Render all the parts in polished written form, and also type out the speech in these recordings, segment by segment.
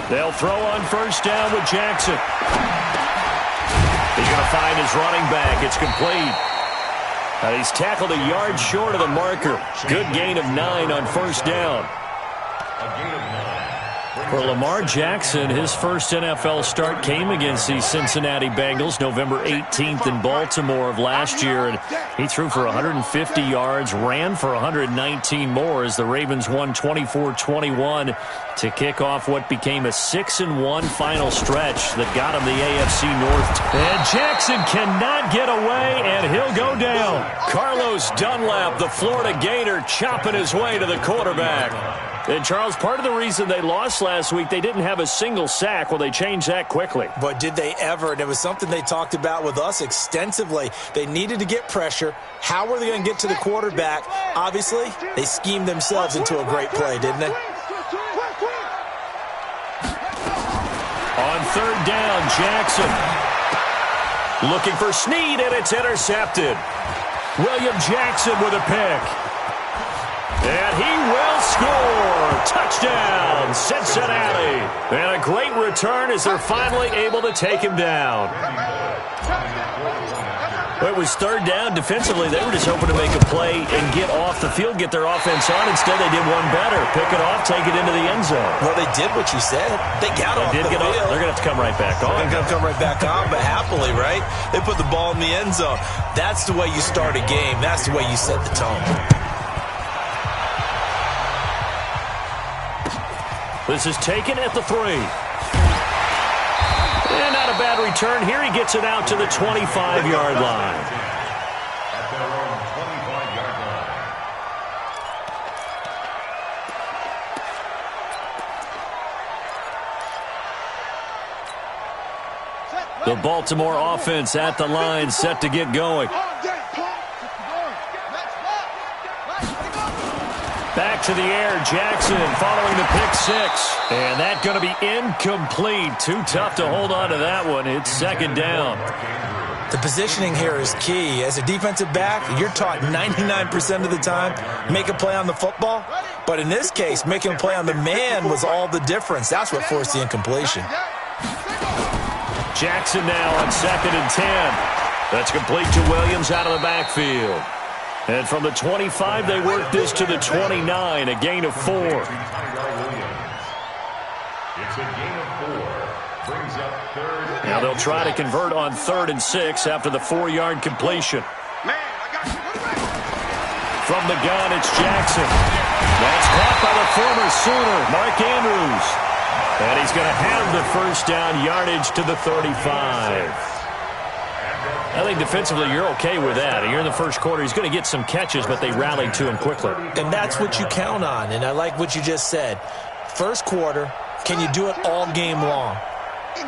They'll throw on first down with Jackson. He's going to find his running back. It's complete. He's tackled a yard short of the marker. Good gain of 9 on first down. For Lamar Jackson, his first NFL start came against the Cincinnati Bengals November 18th in Baltimore of last year. And he threw for 150 yards, ran for 119 more as the Ravens won 24-21 to kick off what became a 6-1 final stretch that got him the AFC North. And Jackson cannot get away, and he'll go down. Carlos Dunlap, the Florida Gator, chopping his way to the quarterback. And, Charles, part of the reason they lost last week, they didn't have a single sack. Well, they changed that quickly. But did they ever? And it was something they talked about with us extensively. They needed to get pressure. How were they going to get to the quarterback? Obviously, they schemed themselves into a great play, didn't they? On third down, Jackson looking for Snead, and it's intercepted. William Jackson with a pick. And he will score. Touchdown, Cincinnati. And a great return as they're finally able to take him down. It was third down. Defensively, they were just hoping to make a play and get off the field, get their offense on. Instead, they did one better. Pick it off, take it into the end zone. Well, they did what you said. They got off the field. They're going to have to come right back on. They're going to come right back on, but happily, right? They put the ball in the end zone. That's the way you start a game. That's the way you set the tone. This is taken at the 3. And not a bad return here. He gets it out to the 25-yard line. The Baltimore offense at the line, set to get going. Back to the air, Jackson following the pick 6. And that's going to be incomplete. Too tough to hold on to that one. It's second down. The positioning here is key. As a defensive back, you're taught 99% of the time, make a play on the football. But in this case, making a play on the man was all the difference. That's what forced the incompletion. Jackson now on 2nd and 10. That's complete to Williams out of the backfield. And from the 25, they work this to the 29, a gain of 4. Now they'll try to convert on 3rd and 6 after the 4-yard completion. From the gun, it's Jackson. That's caught by the former Sooner, Mark Andrews. And he's going to have the first down yardage to the 35. I think defensively you're okay with that. You're in the first quarter. He's going to get some catches, but they rallied to him quickly. And that's what you count on, and I like what you just said. First quarter, can you do it all game long?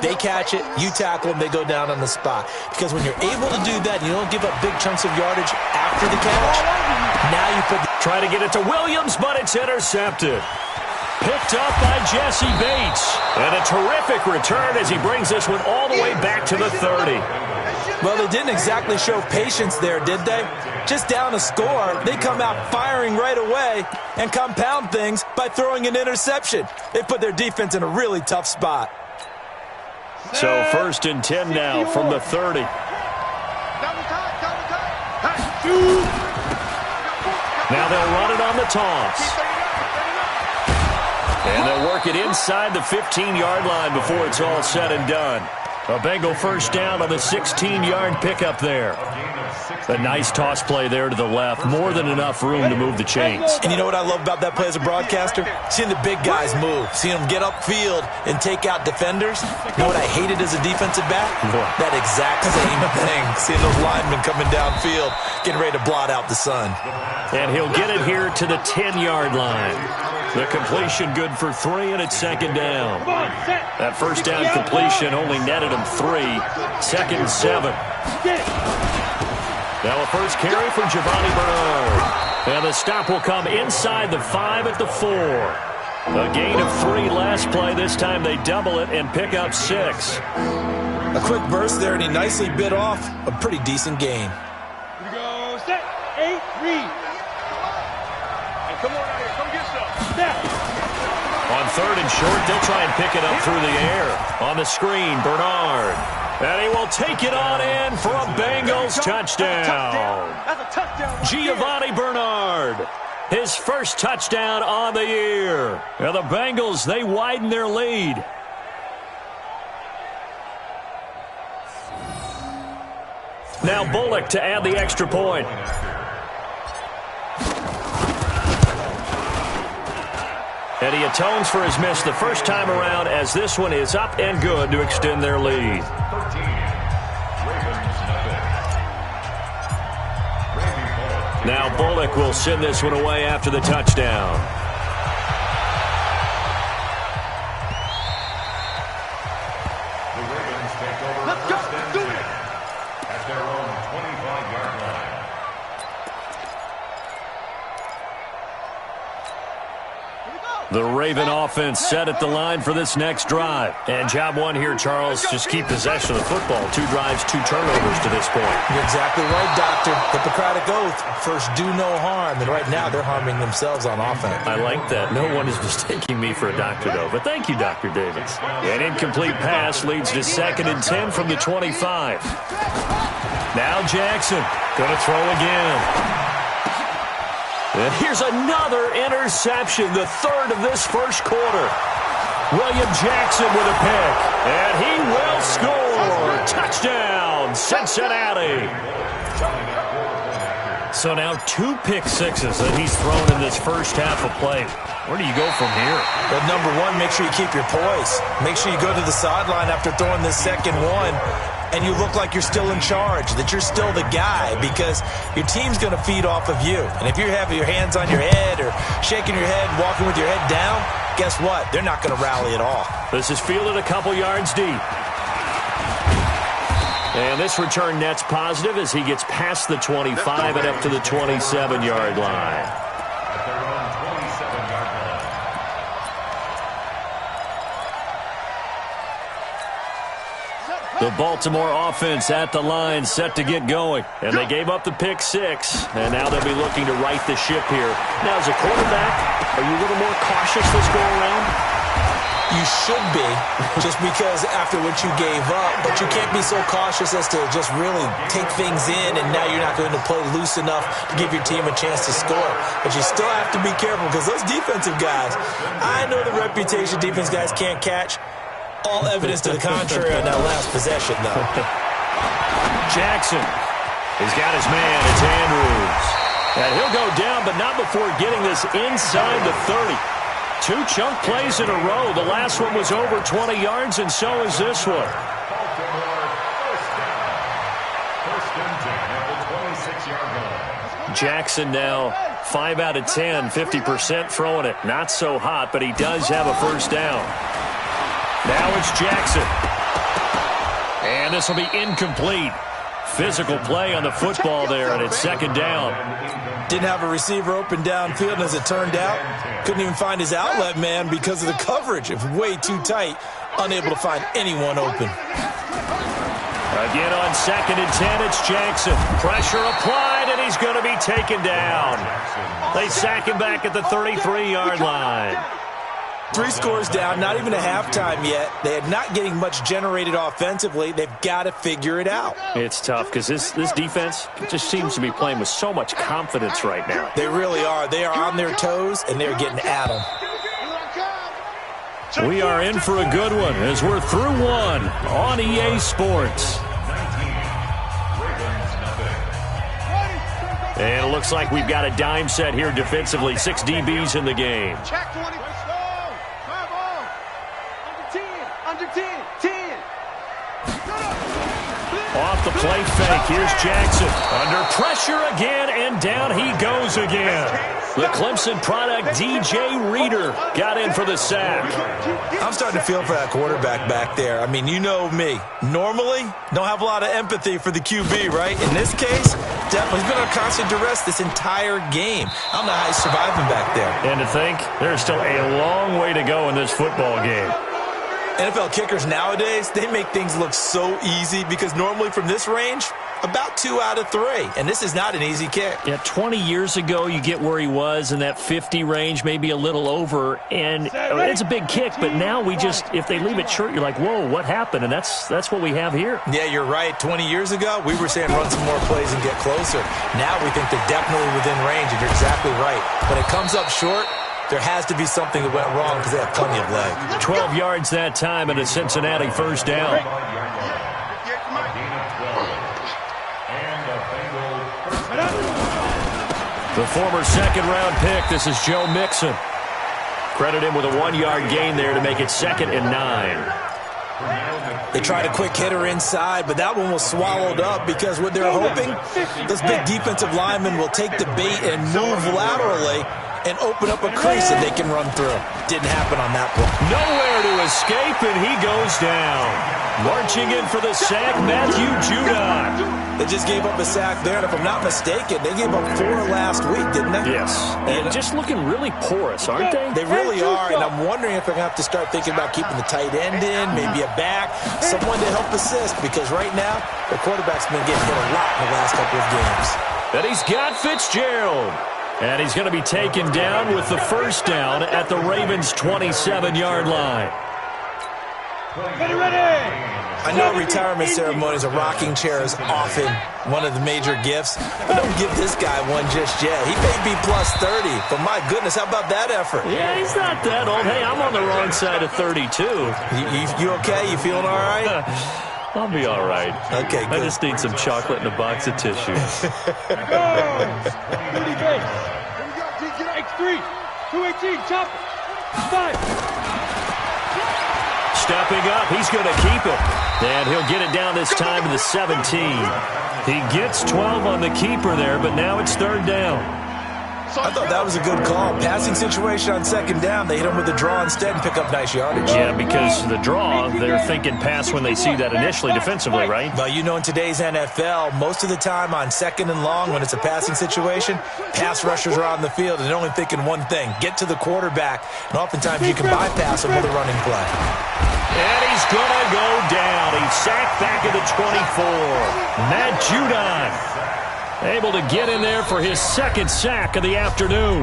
They catch it, you tackle them, they go down on the spot. Because when you're able to do that, you don't give up big chunks of yardage after the catch. Now you put... Try to get it to Williams, but it's intercepted. Picked up by Jesse Bates. And a terrific return as he brings this one all the way back to the 30. Well, they didn't exactly show patience there, did they? Just down a score, they come out firing right away and compound things by throwing an interception. They put their defense in a really tough spot. So 1st and 10 now from the 30. Now they'll run it on the toss. And they'll work it inside the 15-yard line before it's all said and done. A Bengal first down on the 16-yard pickup there. A nice toss play there to the left. More than enough room to move the chains. And you know what I love about that play as a broadcaster? Seeing the big guys move. Seeing them get upfield and take out defenders. You know what I hated as a defensive back? That exact same thing. Seeing those linemen coming downfield, getting ready to blot out the sun. And he'll get it here to the 10-yard line. The completion good for 3, and it's second down. That first down completion only netted him 3. 2nd and 7. Now a first carry for Giovanni Bernard. And the stop will come inside the 5 at the 4. A gain of 3 last play. This time they double it and pick up 6. A quick burst there, and he nicely bit off a pretty decent gain. Here we go, set, 8, read. Come on out here. Come get some. On third and short, they'll try and pick it up through the air. On the screen, Bernard. And he will take it on in for a Bengals touchdown. That's a touchdown. Giovanni Bernard. His first touchdown on the year. And the Bengals, they widen their lead. Now Bullock to add the extra point. And he atones for his miss the first time around as this one is up and good to extend their lead. Now Bullock will send this one away after the touchdown. Let's go. Do it. At their own 25-yard line. The Raven offense set at the line for this next drive. And job one here, Charles, just keep possession of the football. 2 drives, 2 turnovers to this point. You're exactly right, Doctor. Hippocratic oath. First, do no harm. And right now, they're harming themselves on offense. I like that. No one is mistaking me for a doctor, though. But thank you, Dr. Davis. An incomplete pass leads to 2nd and 10 from the 25. Now Jackson going to throw again. And here's another interception, the 3rd of this first quarter. William Jackson with a pick, and he will score. Touchdown, Cincinnati. So now 2 pick sixes that he's thrown in this first half of play. Where do you go from here? Well, number one, make sure you keep your poise. Make sure you go to the sideline after throwing this second one, and you look like you're still in charge, that you're still the guy, because your team's going to feed off of you. And if you're having your hands on your head or shaking your head, walking with your head down, guess what? They're not going to rally at all. This is fielded a couple yards deep. And this return net's positive as he gets past the 25 and up to the 27-yard line. At their own 27-yard line. The Baltimore offense at the line, set to get going. And they gave up the pick 6, and now they'll be looking to right the ship here. Now, as a quarterback, are you a little more cautious this go-around? You should be, just because after what you gave up, but you can't be so cautious as to just really take things in, and now you're not going to play loose enough to give your team a chance to score. But you still have to be careful, because those defensive guys, I know the reputation defense guys can't catch. All evidence to the contrary on that last possession, though. Jackson, he's got his man, it's Andrews. And he'll go down, but not before getting this inside the 30. 2 chunk plays in a row. The last one was over 20 yards, and so is this one. Baltimore first down. First and 10 at the 26-yard line. Jackson now 5 out of 10, 50% throwing it. Not so hot, but he does have a first down. Now it's Jackson. And this will be incomplete. Physical play on the football there, and it's 2nd down. Didn't have a receiver open downfield, and as it turned out, couldn't even find his outlet man because of the coverage. It's way too tight, unable to find anyone open. Again on 2nd and 10, it's Jackson. Pressure applied, and he's going to be taken down. They sack him back at the 33-yard line. 3 scores down, not even a halftime yet. They are not getting much generated offensively. They've got to figure it out. It's tough because this defense just seems to be playing with so much confidence right now. They really are. They are on their toes, and they're getting at them. We are in for a good one as we're through one on EA Sports. And it looks like we've got a dime set here defensively. 6 DBs in the game. Check 20. Under 10. 10. Off the play fake. Here's Jackson. Under pressure again, and down he goes again. The Clemson product, DJ Reader, got in for the sack. I'm starting to feel for that quarterback back there. I mean, you know me. Normally, don't have a lot of empathy for the QB, right? In this case, definitely. He's been on constant duress this entire game. I don't know how he's surviving back there. And to think, there's still a long way to go in this football game. NFL kickers nowadays, they make things look so easy because normally from this range, about 2 out of 3. And this is not an easy kick. Yeah, 20 years ago, you get where he was in that 50 range, maybe a little over. And it's a big kick, but now we just, if they leave it short, you're like, whoa, what happened? And that's what we have here. Yeah, you're right. 20 years ago, we were saying run some more plays and get closer. Now we think they're definitely within range, and you're exactly right. When it comes up short, there has to be something that went wrong because they have plenty of leg. 12 yards that time and a Cincinnati first down. The former second-round pick, this is Joe Mixon. Credit him with a 1-yard gain there to make it 2nd and 9. They tried a quick hitter inside, but that one was swallowed up because what they're hoping, those big defensive linemen will take the bait and move laterally and open up a crease that they can run through. Didn't happen on that play. Nowhere to escape, and he goes down. Marching in for the sack, Matthew Judon. They just gave up a sack there, and if I'm not mistaken, they gave up 4 last week, didn't they? Yes. And just looking really porous, aren't they? They really are, and I'm wondering if they're going to have to start thinking about keeping the tight end in, maybe a back, someone to help assist, because right now, the quarterback's been getting hit a lot in the last couple of games. And he's got Fitzgerald. And he's going to be taken down with the first down at the Ravens' 27-yard line. I know retirement ceremonies, a rocking chair is often one of the major gifts, but don't give this guy one just yet. He may be plus 30, but my goodness, how about that effort? Yeah, he's not that old. Hey, I'm on the wrong side of 32. You okay? You feeling all right? I'll be all right. Okay, good. I just need some chocolate and a box of tissues. X3, 218, chop it. 5. Stepping up, he's going to keep it. And he'll get it down this time to the 17. He gets 12 on the keeper there, but now it's 3rd down. I thought that was a good call. Passing situation on 2nd down. They hit him with the draw instead and pick up nice yardage. Yeah, because the draw, they're thinking pass when they see that initially defensively, right? Well, you know, in today's NFL, most of the time on 2nd and long, when it's a passing situation, pass rushers are on the field and they're only thinking one thing, get to the quarterback. And oftentimes you can bypass them with a running play. And he's going to go down. He's sacked back at the 24. Matt Judon able to get in there for his 2nd sack of the afternoon.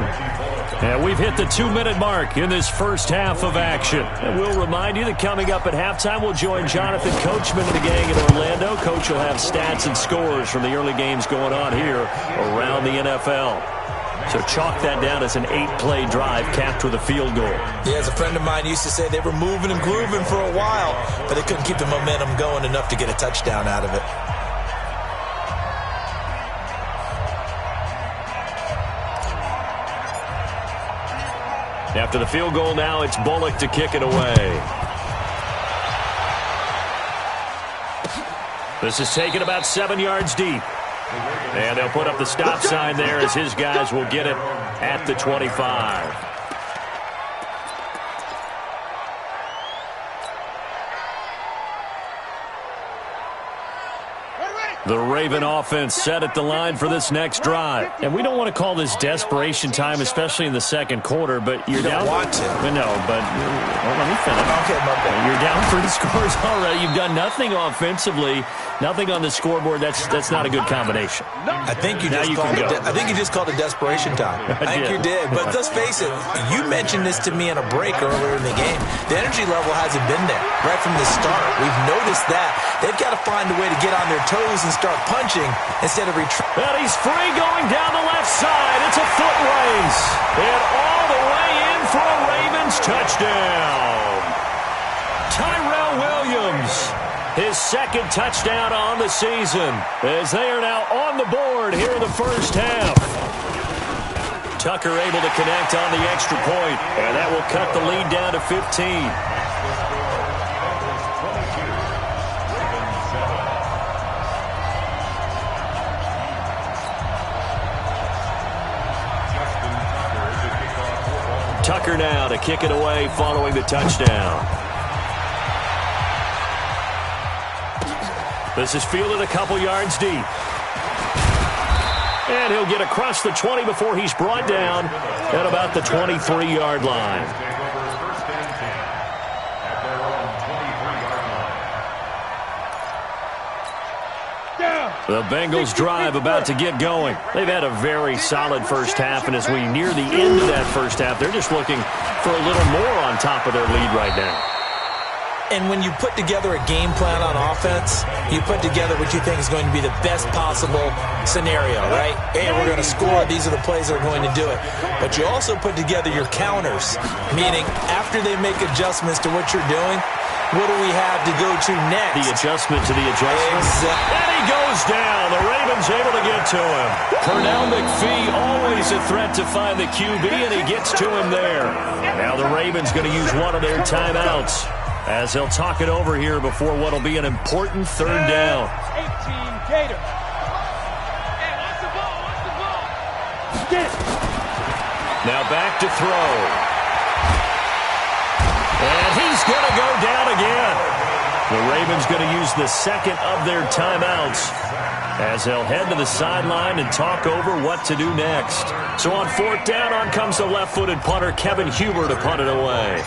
And we've hit the 2-minute mark in this first half of action. And we'll remind you that coming up at halftime, we'll join Jonathan Coachman and the gang in Orlando. Coach will have stats and scores from the early games going on here around the NFL. So chalk that down as an 8-play drive capped with a field goal. Yeah, as a friend of mine used to say, they were moving and grooving for a while, but they couldn't keep the momentum going enough to get a touchdown out of it. After the field goal now, it's Bullock to kick it away. This is taken about 7 yards deep. And they'll put up the stop sign there as his guys will get it at the 25. The Raven offense set at the line for this next drive. And we don't want to call this desperation time, especially in the 2nd quarter, but you're down. You don't want to. No, but let me finish. Okay, my bad. You're down 3 scores already. You've done nothing offensively, nothing on the scoreboard. That's not a good combination. I think you just called it desperation time. I think you did. But let's face it, you mentioned this to me in a break earlier in the game. The energy level hasn't been there right from the start. We've noticed that. They've got to find a way to get on their toes and start punching instead of retreating. And he's free going down the left side. It's a foot race. And all the way in for a Ravens touchdown. Tyrell Williams, his 2nd touchdown on the season, as they are now on the board here in the first half. Tucker able to connect on the extra point, and that will cut the lead down to 15. Tucker now to kick it away following the touchdown. This is fielded a couple yards deep. And he'll get across the 20 before he's brought down at about the 23-yard line. The Bengals drive about to get going. They've had a very solid first half, and as we near the end of that first half, they're just looking for a little more on top of their lead right now. And when you put together a game plan on offense, you put together what you think is going to be the best possible scenario, right? Hey, we're going to score. These are the plays that are going to do it. But you also put together your counters, meaning after they make adjustments to what you're doing, what do we have to go to next? The adjustment to the adjustment. Exactly. And he goes down. The Ravens able to get to him. Pernell McPhee, always a threat to find the QB, and he gets to him there. Now the Ravens going to use one of their timeouts as they'll talk it over here before what will be an important third down. 18 Gators. Hey, watch the ball, watch the ball. Get it. Now back to throw. And he's going to go down again. The Ravens going to use the second of their timeouts as they'll head to the sideline and talk over what to do next. So on fourth down, on comes the left-footed punter, Kevin Huber, to punt it away.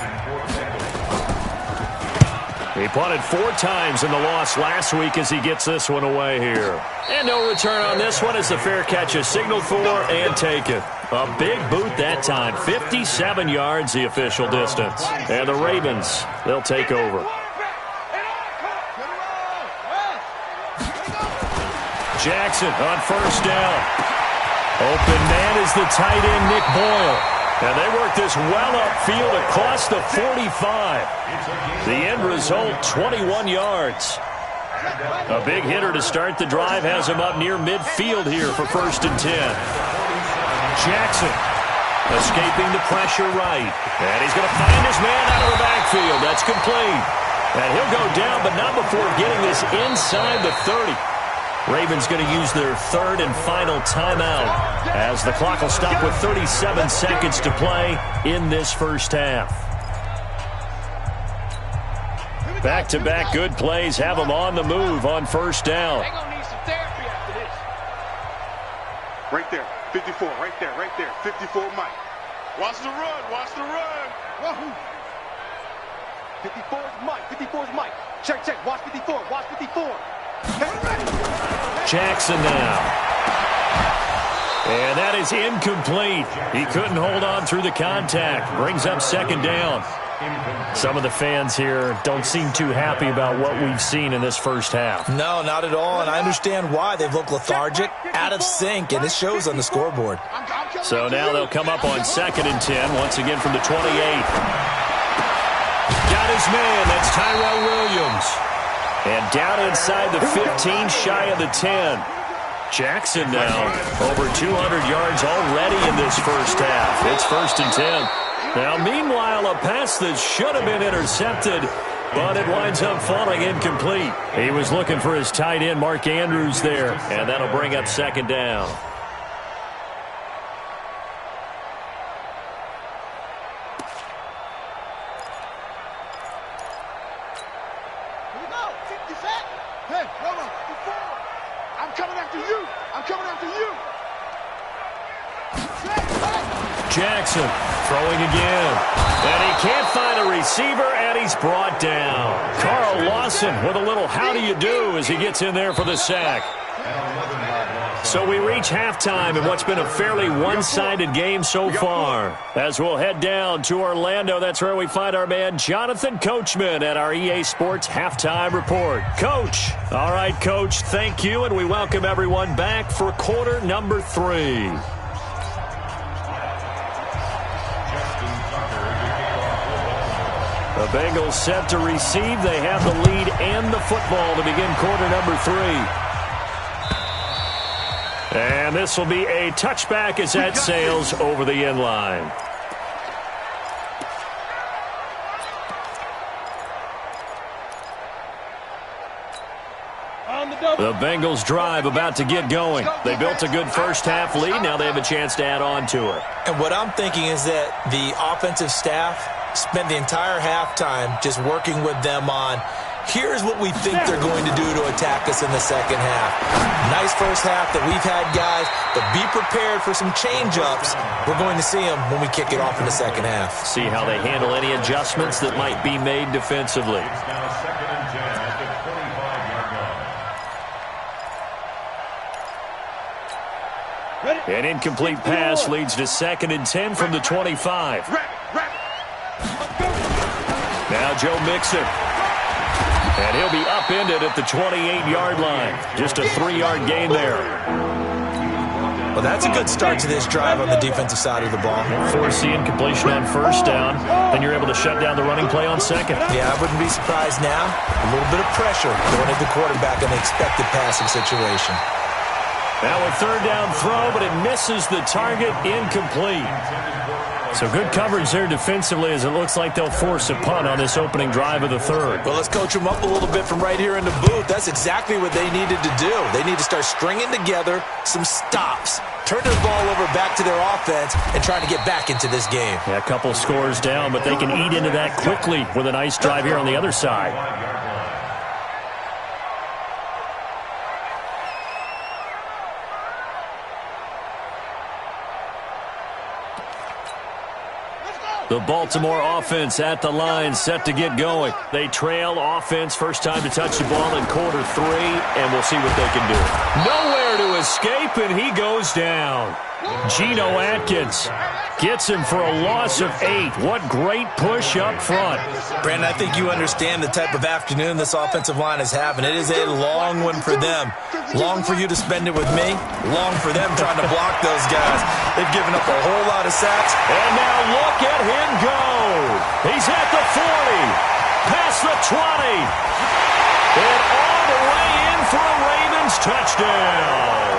He punted 4 times in the loss last week as he gets this one away here. And no return on this one as the fair catch is signaled for and taken. A big boot that time. 57 yards the official distance. And the Ravens, they'll take over. Jackson on first down. Open man is the tight end, Nick Boyle. And they work this well upfield across the 45. The end result, 21 yards. A big hitter to start the drive has him up near midfield here for 1st and 10. Jackson escaping the pressure right. And he's going to find his man out of the backfield. That's complete. And he'll go down, but not before getting this inside the 30. Ravens going to use their third and final timeout as the clock will stop with 37 seconds to play in this first half. Back-to-back good plays have them on the move on first down. They're going to need some therapy after this. Right there, 54, right there, 54 Mike. Watch the run, watch the run. Wahoo. 54 is Mike, 54 is Mike. Check, watch 54, watch 54. Jackson now. And that is incomplete. He couldn't hold on through the contact. Brings up second down. Some of the fans here don't seem too happy about what we've seen in this first half. No, not at all, and I understand why. They've looked lethargic, out of sync, and it shows on the scoreboard. So now they'll come up on 2nd and 10, once again from the 28. Got his man, that's Tyrell Williams. And down inside the 15, shy of the 10. Jackson now over 200 yards already in this first half. It's 1st and 10. Now, meanwhile, a pass that should have been intercepted, but it winds up falling incomplete. He was looking for his tight end, Mark Andrews, there, and that'll bring up second down. Hey, Romo, I'm coming after you. I'm coming after you. Jackson throwing again. And he can't find a receiver, and he's brought down. Carl Lawson with a little how do you do as he gets in there for the sack. So we reach halftime in what's been a fairly one-sided game so far. As we'll head down to Orlando, that's where we find our man Jonathan Coachman at our EA Sports Halftime Report. Coach. All right, Coach, thank you, and we welcome everyone back for quarter number 3. The Bengals set to receive. They have the lead and the football to begin quarter number 3. And this will be a touchback as that sails over the end line. The Bengals drive about to get going. They built a good first half lead. Now they have a chance to add on to it. And what I'm thinking is that the offensive staff spent the entire halftime just working with them on, here's what we think they're going to do to attack us in the second half. Nice first half that we've had, guys, but be prepared for some change-ups. We're going to see them when we kick it off in the second half. See how they handle any adjustments that might be made defensively. An incomplete pass leads to 2nd and 10 from the 25. Now Joe Mixon. And he'll be upended at the 28-yard line. Just a 3-yard gain there. Well, that's a good start to this drive on the defensive side of the ball. Force the incompletion on 1st down, then you're able to shut down the running play on 2nd. Yeah, I wouldn't be surprised now. A little bit of pressure going at the quarterback in the expected passing situation. Now a 3rd down throw, but it misses the target, incomplete. So good coverage there defensively as it looks like they'll force a punt on this opening drive of the 3rd. Well, let's coach them up a little bit from right here in the booth. That's exactly what they needed to do. They need to start stringing together some stops, turn the ball over back to their offense, and trying to get back into this game. Yeah, a couple scores down, but they can eat into that quickly with a nice drive here on the other side. The Baltimore offense at the line, set to get going. They trail offense, first time to touch the ball in quarter 3, and we'll see what they can do. Nowhere to escape, and he goes down. Geno Atkins gets him for a loss of 8. What great push up front. Brandon, I think you understand the type of afternoon this offensive line is having. It is a long one for them. Long for you to spend it with me. Long for them trying to block those guys. They've given up a whole lot of sacks. And now look at him go. He's at the 40. Past the 20. And all the way in for a Ravens touchdown.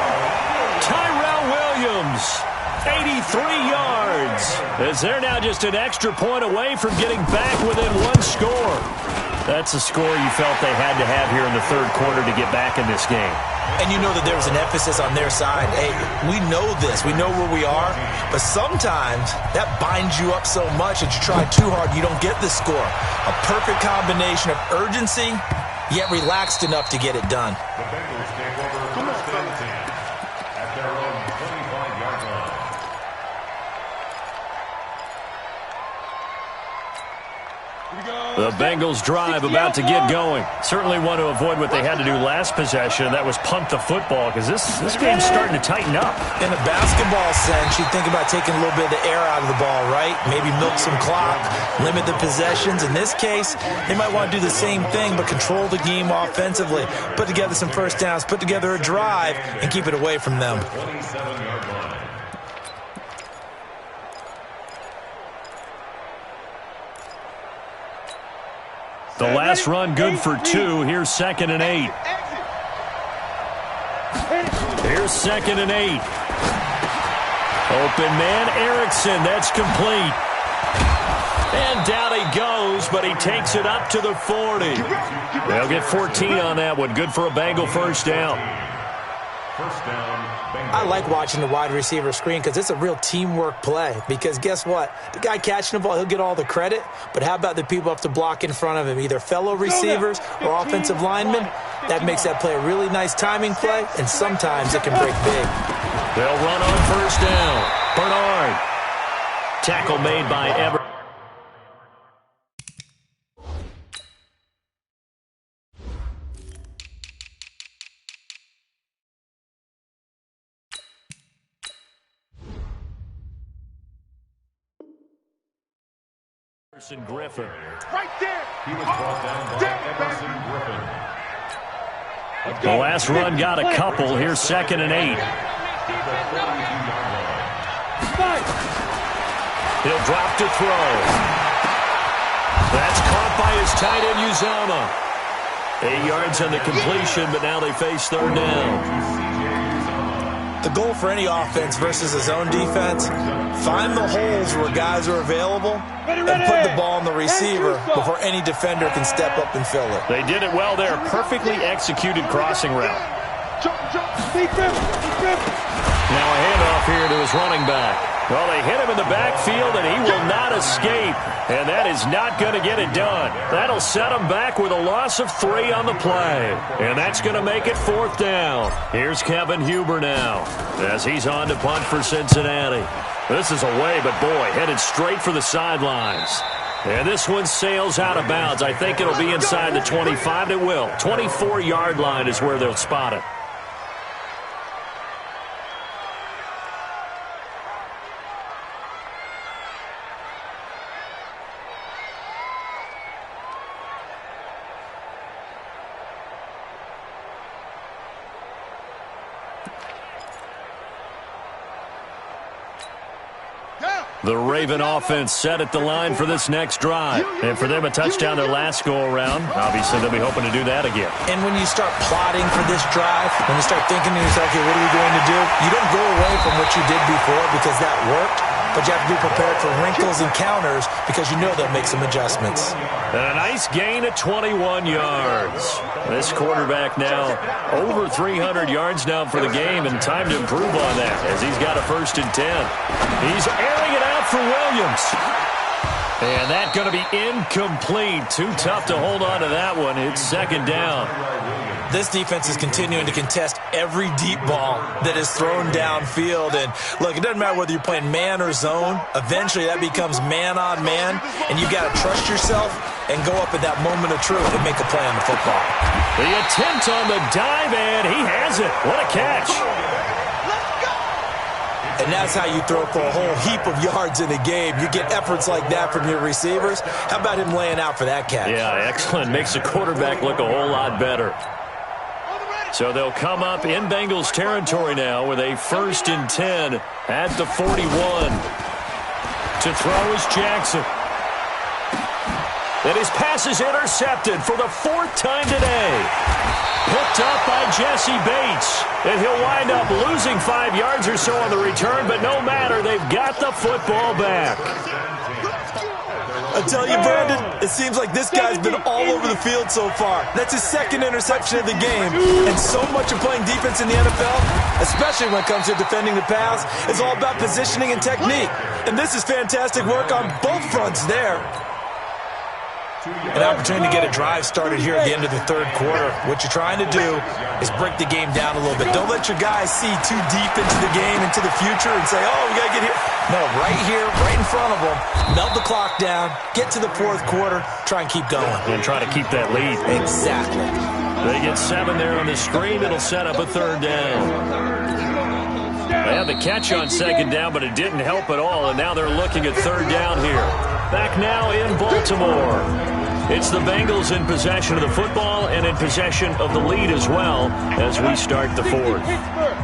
Tyrell Williams, 83 yards. As they're now just an extra point away from getting back within 1 score. That's a score you felt they had to have here in the 3rd quarter to get back in this game. And you know that there was an emphasis on their side. Hey, we know this. We know where we are. But sometimes that binds you up so much that you try too hard, you don't get the score. A perfect combination of urgency, yet relaxed enough to get it done. The Bengals take over first and 10 at their own 25-yard line. The Bengals drive about to get going. Certainly want to avoid what they had to do last possession. That was punt the football because this game's starting to tighten up. In a basketball sense, you think about taking a little bit of the air out of the ball, right? Maybe milk some clock, limit the possessions. In this case, they might want to do the same thing but control the game offensively. Put together some first downs, put together a drive, and keep it away from them. 27-yard line. The last run good for 2. Here's 2nd and 8. Here's 2nd and 8. Open man, Erickson. That's complete. And down he goes, but he takes it up to the 40. They'll get 14 on that one. Good for a Bengal first down. First down, Bengals. I like watching the wide receiver screen because it's a real teamwork play. Because guess what? The guy catching the ball, he'll get all the credit. But how about the people up to block in front of him, either fellow receivers or offensive linemen? That makes that play a really nice timing play, and sometimes it can break big. They'll run on first down. Bernard. Tackle made by Everett. Griffin. Right there. He was brought down by Emerson Griffin. The last run got a couple. Here's 2nd and 8. He'll drop to throw. That's caught by his tight end, Uzama. 8 yards on the completion, but now they face 3rd down. The goal for any offense versus his own defense, find the holes where guys are available and put the ball on the receiver before any defender can step up and fill it. They did it well there. Perfectly executed crossing route. Now a handoff here to his running back. Well, they hit him in the backfield, and he will not escape. And that is not going to get it done. That'll set him back with a loss of 3 on the play. And that's going to make it 4th down. Here's Kevin Huber now as he's on to punt for Cincinnati. This is away, but boy, headed straight for the sidelines. And this one sails out of bounds. I think it'll be inside the 25. It will. 24-yard line is where they'll spot it. The Raven offense set at the line for this next drive. And for them, a touchdown their last go-around. Obviously, they'll be hoping to do that again. And when you start plotting for this drive, when you start thinking to yourself, okay, what are we going to do? You don't go away from what you did before because that worked, but you have to be prepared for wrinkles and counters because you know they'll make some adjustments. And a nice gain of 21 yards. This quarterback now over 300 yards now for the game, and time to improve on that as he's got a 1st and 10. He's airing it out for Williams. And that's going to be incomplete. Too tough to hold on to that one. It's 2nd down. This defense is continuing to contest every deep ball that is thrown downfield. And, look, it doesn't matter whether you're playing man or zone. Eventually, that becomes man-on-man, and you've got to trust yourself and go up at that moment of truth and make a play on the football. The attempt on the dive, and he has it. What a catch. And that's how you throw for a whole heap of yards in a game. You get efforts like that from your receivers. How about him laying out for that catch? Yeah, excellent. Makes the quarterback look a whole lot better. So they'll come up in Bengals territory now with a 1st and 10 at the 41. To throw is Jackson. And his pass is intercepted for the 4th time today. Picked up by Jesse Bates. And he'll wind up losing 5 yards or so on the return, but no matter, they've got the football back. I tell you, Brandon, it seems like this guy's been all over the field so far. That's his 2nd interception of the game. And so much of playing defense in the NFL, especially when it comes to defending the pass, is all about positioning and technique. And this is fantastic work on both fronts there. An opportunity to get a drive started here at the end of the 3rd quarter. What you're trying to do is break the game down a little bit. Don't let your guys see too deep into the game, into the future, and say, oh, we got to get here. No, right here, right in front of them. Melt the clock down, get to the 4th quarter, try and keep going. And try to keep that lead. Exactly. They get 7 there on the screen. It'll set up a 3rd down. They had the catch on 2nd down, but it didn't help at all, and now they're looking at 3rd down here. Back now in Baltimore. It's the Bengals in possession of the football and in possession of the lead as well as we start the 4th.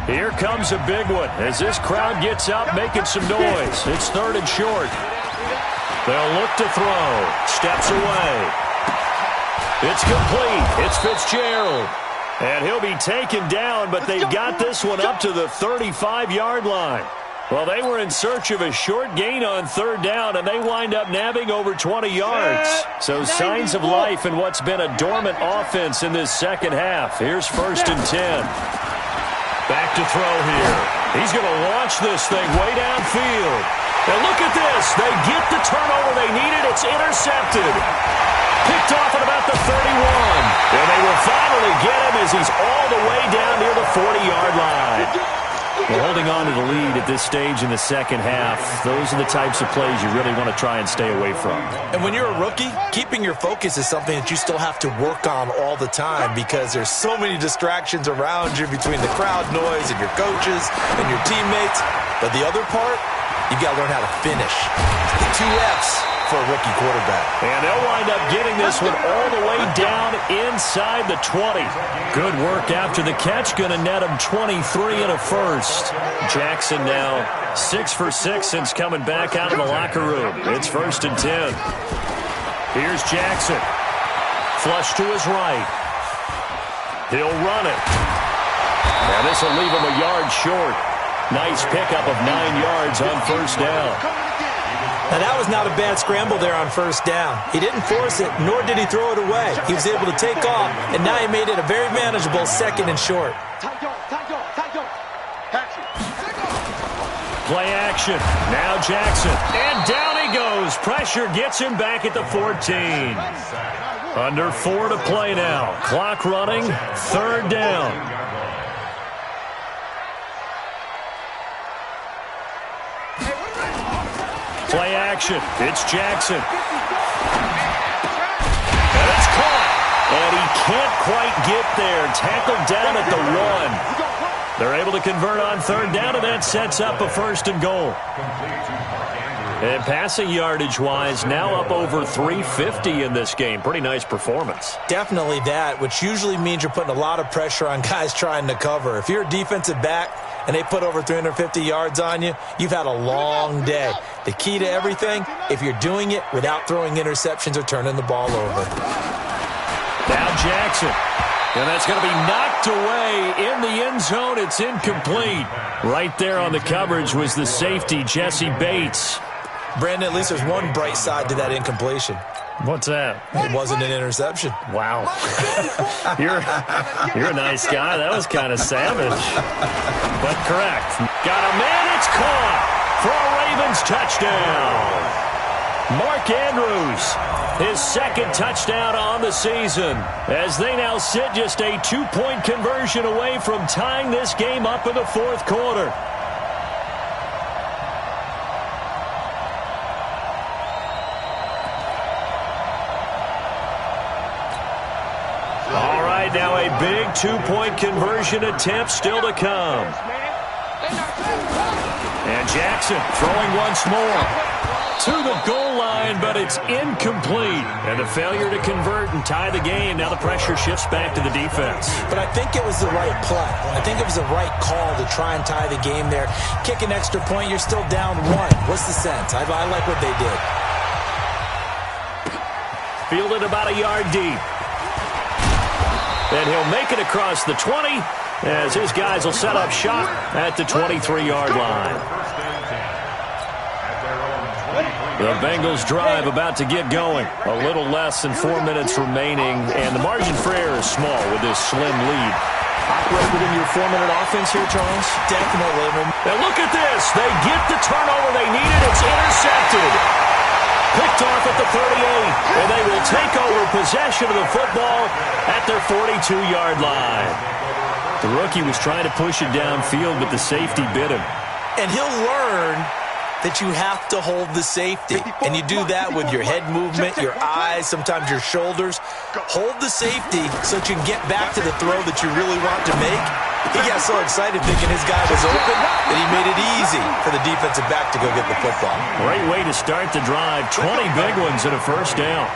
Here comes a big one as this crowd gets up making some noise. It's 3rd and short. They'll look to throw. Steps away. It's complete. It's Fitzgerald. And he'll be taken down, but they've got this one up to the 35-yard line. Well, they were in search of a short gain on 3rd down, and they wind up nabbing over 20 yards. So signs of life in what's been a dormant offense in this 2nd half. Here's 1st and 10. Back to throw here. He's going to launch this thing way downfield. And look at this. They get the turnover they needed. It's intercepted. Picked off at about the 31. And they will finally get him as he's all the way down near the 40-yard line. Well, holding on to the lead at this stage in the 2nd half, those are the types of plays you really want to try and stay away from. And when you're a rookie, keeping your focus is something that you still have to work on all the time because there's so many distractions around you between the crowd noise and your coaches and your teammates. But the other part, you've got to learn how to finish. The 2 F's for a rookie quarterback. And they'll wind up getting this one all the way down inside the 20. Good work after the catch. Going to net him 23 and a 1st. Jackson now 6 for 6 since coming back out of the locker room. It's 1st and 10. Here's Jackson. Flush to his right. He'll run it. Now this will leave him a yard short. Nice pickup of 9 yards on 1st down. Now, that was not a bad scramble there on 1st down. He didn't force it, nor did he throw it away. He was able to take off, and now he made it a very manageable 2nd and short. Play action. Now Jackson. And down he goes. Pressure gets him back at the 14. Under 4 to play now. Clock running. 3rd down. Play action. It's Jackson. And it's caught. And he can't quite get there. Tackled down at the 1. They're able to convert on 3rd down, and that sets up a 1st and goal. And passing yardage-wise, now up over 350 in this game. Pretty nice performance. Definitely that, which usually means you're putting a lot of pressure on guys trying to cover. If you're a defensive back and they put over 350 yards on you, you've had a long day. The key to everything, if you're doing it without throwing interceptions or turning the ball over. Now Jackson. And that's going to be knocked away in the end zone. It's incomplete. Right there on the coverage was the safety, Jesse Bates. Brandon, at least there's one bright side to that incompletion. What's that? It wasn't an interception. Wow. You're a nice guy. That was kind of savage. But correct. Got a man. It's caught for a Ravens touchdown. Mark Andrews, his second touchdown on the season, as they now sit just a 2-point conversion away from tying this game up in the fourth quarter. All right, now a big 2-point conversion attempt still to come. And Jackson throwing once more. To the goal line, but it's incomplete. And a failure to convert and tie the game. Now the pressure shifts back to the defense. But I think it was the right play. I think it was the right call to try and tie the game there. Kick an extra point, you're still down 1. What's the sense? I like what they did. Fielded about a yard deep. And he'll make it across the 20 as his guys will set up shop at the 23-yard line. The Bengals drive about to get going. A little less than 4 minutes remaining, and the margin for error is small with this slim lead. Operate within your 4-minute offense here, Charles? Definitely. And look at this. They get the turnover they needed. It's intercepted. Picked off at the 38, and they will take over possession of the football at their 42-yard line. The rookie was trying to push it downfield, but the safety bit him. And he'll learn that you have to hold the safety. And you do that with your head movement, your eyes, sometimes your shoulders. Hold the safety so that you can get back to the throw that you really want to make. He got so excited thinking his guy was open that he made it easy for the defensive back to go get the football. Great way to start the drive. 20 big ones and a first down.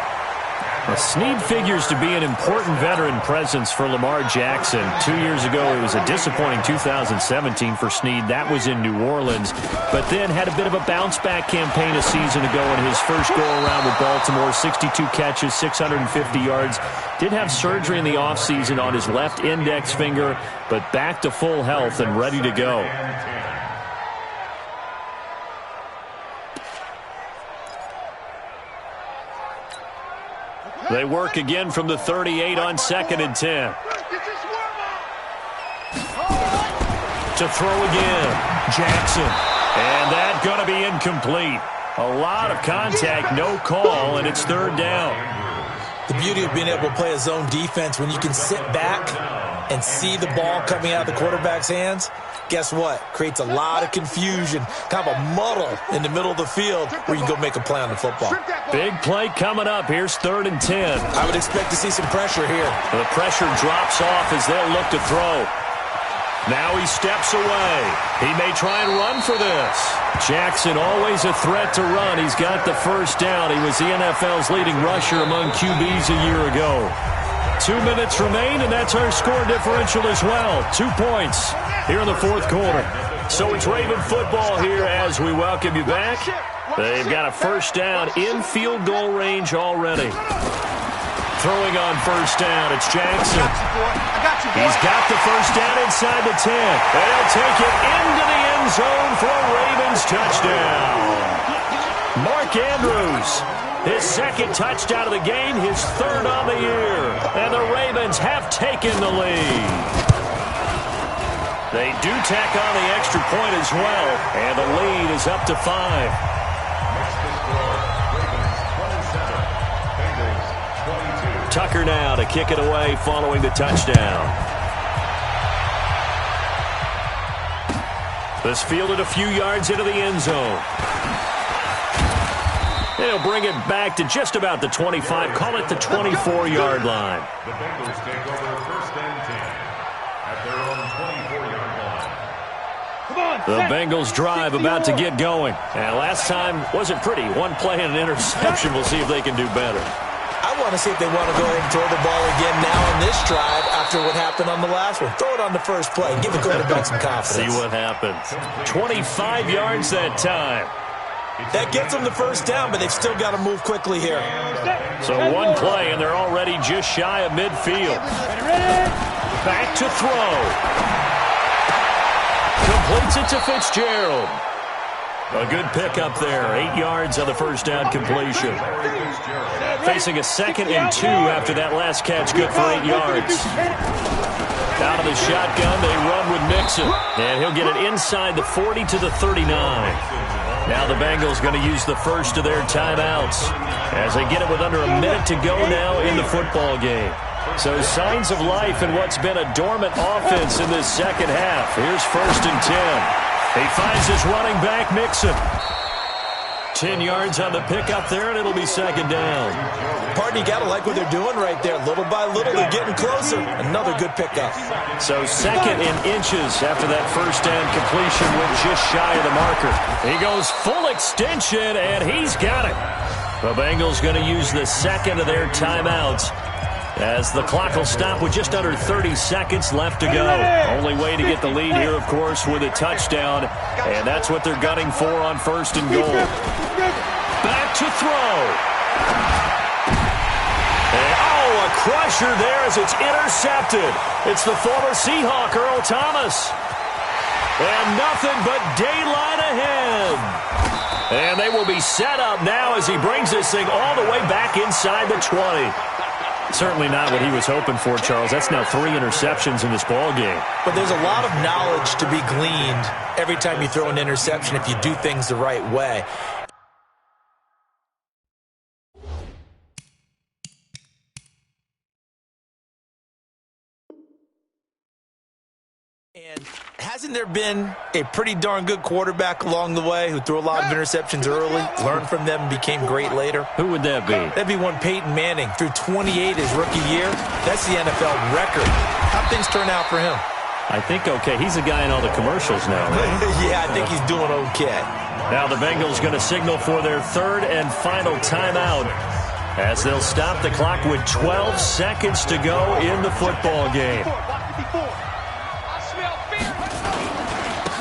Snead figures to be an important veteran presence for Lamar Jackson. 2 years ago, it was a disappointing 2017 for Snead. That was in New Orleans, but then had a bit of a bounce-back campaign a season ago in his first go-around with Baltimore. 62 catches, 650 yards. Did have surgery in the offseason on his left index finger, but back to full health and ready to go. They work again from the 38 on 2nd and 10. To throw again. Jackson. And that's going to be incomplete. A lot of contact, no call, and it's 3rd down. The beauty of being able to play a zone defense when you can sit back and see the ball coming out of the quarterback's hands, guess what? Creates a lot of confusion, kind of a muddle in the middle of the field where you can go make a play on the football. Big play coming up. Here's 3rd and 10. I would expect to see some pressure here. The pressure drops off as they'll look to throw. Now he steps away. He may try and run for this. Jackson, always a threat to run. He's got the first down. He was the NFL's leading rusher among QBs a year ago. 2 minutes remain, and that's our score differential as well. 2 points here in the fourth quarter. So it's Raven football here as we welcome you back. They've got a first down in field goal range already. Throwing on first down, it's Jackson. He's got the first down inside the 10. And he'll take it into the end zone for a Ravens touchdown. Mark Andrews, his second touchdown of the game, his 3rd on the year. And the Ravens have taken the lead. They do tack on the extra point as well. And the lead is up to 5. Tucker now to kick it away following the touchdown. This fielded a few yards into the end zone. They'll bring it back to just about the 25. Call it the 24-yard line. The Bengals take over 1st and 10 at their own 24-yard line. The Bengals drive about to get going. And last time wasn't pretty. One play and an interception. We'll see if they can do better. I I want to see if they want to go ahead and throw the ball again now on this drive after what happened on the last one. Throw it on the first play. Give the quarterback some confidence. See what happens. 25 yards that time. That gets them the first down, but they've still got to move quickly here. So one play, and they're already just shy of midfield. Back to throw. Completes it to Fitzgerald. A good pickup there. 8 yards on the first down completion. Facing a 2nd and 2 after that last catch. Good for 8 yards. Out of the shotgun, they run with Mixon. And he'll get it inside the 40 to the 39. Now the Bengals going to use the first of their timeouts as they get it with under a minute to go now in the football game. So signs of life in what's been a dormant offense in this second half. Here's 1st and 10. He finds his running back, Mixon. 10 yards on the pickup there, and it'll be 2nd down. Pardon, you got to like what they're doing right there. Little by little, they're getting closer. Another good pickup. So 2nd and inches after that first down completion went just shy of the marker. He goes full extension, and he's got it. The Bengals going to use the 2nd of their timeouts as the clock will stop with just under 30 seconds left to go. Only way to get the lead here, of course, with a touchdown, and that's what they're gunning for on 1st and goal. Back to throw. And, a crusher there as it's intercepted. It's the former Seahawk, Earl Thomas. And nothing but daylight ahead. And they will be set up now as he brings this thing all the way back inside the 20. Certainly not what he was hoping for, Charles. That's now 3 interceptions in this ball game. But there's a lot of knowledge to be gleaned every time you throw an interception if you do things the right way. And hasn't there been a pretty darn good quarterback along the way who threw a lot of interceptions early, learned from them, and became great later? Who would that be? That'd be one Peyton Manning. Threw 28 his rookie year. That's the NFL record. How'd things turn out for him? I think okay. He's a guy in all the commercials now, right? Yeah, I think he's doing okay. Now the Bengals going to signal for their 3rd and final timeout as they'll stop the clock with 12 seconds to go in the football game.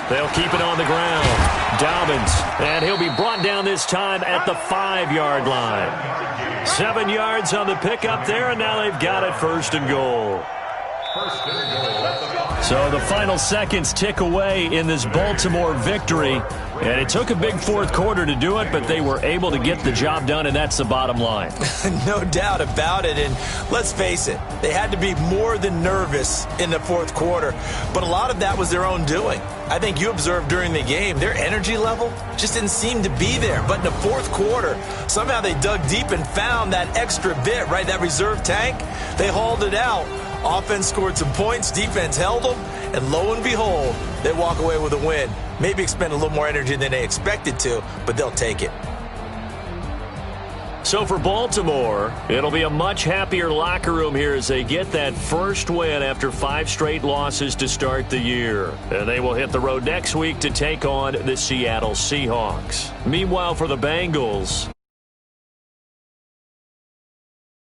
They'll keep it on the ground. Dobbins, and he'll be brought down this time at the 5-yard line. 7 yards on the pickup there, and now they've got it 1st and goal. So the final seconds tick away in this Baltimore victory. And it took a big 4th quarter to do it, but they were able to get the job done, and that's the bottom line. No doubt about it. And let's face it, they had to be more than nervous in the 4th quarter. But a lot of that was their own doing. I think you observed during the game, their energy level just didn't seem to be there. But in the 4th quarter, somehow they dug deep and found that extra bit, right, that reserve tank. They hauled it out. Offense scored some points, defense held them, and lo and behold, they walk away with a win. Maybe expend a little more energy than they expected to, but they'll take it. So for Baltimore, it'll be a much happier locker room here as they get that first win after 5 straight losses to start the year. And they will hit the road next week to take on the Seattle Seahawks. Meanwhile, for the Bengals,